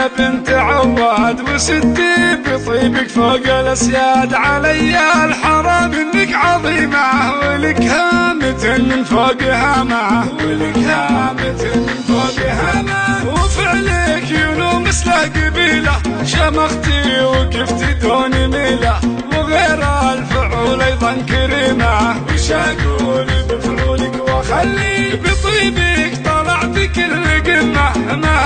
يا بنت عواد، وستي بطيبك فوق الاسياد. علي الحرام انك عظيمة، ولك هامة من فوق هامة، ولك هامة من فوق هامة. وفعلك يلوم مثل قبيلة، شمختي وقفتي دون ميلة، وغير الفعول ايضا كريمة. وش اقول بفعولك واخلي بطيبك طلعت كل قمة. ما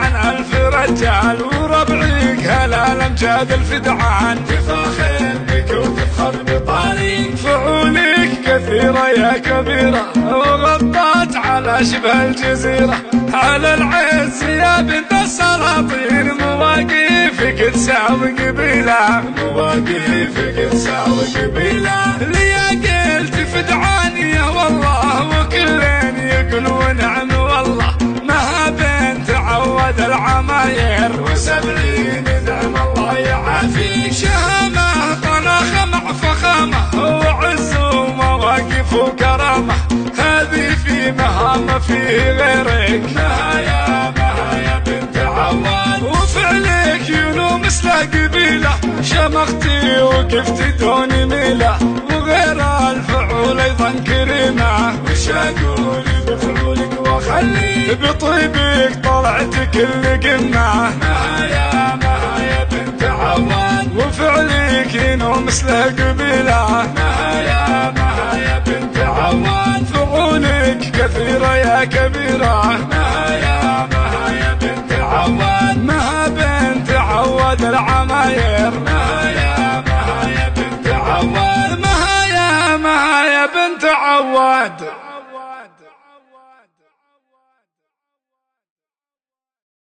عن الف رجال، وربعك هلا الامجاد الفدعان. تفاخر بك وتفخر بطاريك، فعولك كثيرة يا كبيرة، وغطت على شبه الجزيرة. على العز يا بنت السلاطين، مواقفك تساوي قبيلة، مواقفك تساوي قبيلة. لي قلت فدعانية والله، وكلين يقول ونعم والله. مها بنت عود العماير، و70 نعم الله يعافيك. شهامة طناخة مع فخامة، وعز ومواقف وكرامة. هذه في مهامة فيه غيرك، مها يا بنت عواد. وفعلك يلوم مثل قبيلة، شمختي وقفتي دون ميلة، وغير الفعول ايضا كريمة. وش اقول بفعولك واخلي بطيبك طلعت كل قمة. مها يا بنت عواد، وفعلك ينوم مثل قبيلة. مها يا بنت عواد، فعولك كثيرة يا كبيرة. مها يا بنت عواد، مها بنت عواد العماير. مها يا بنت عواد، مها يا بنت عواد.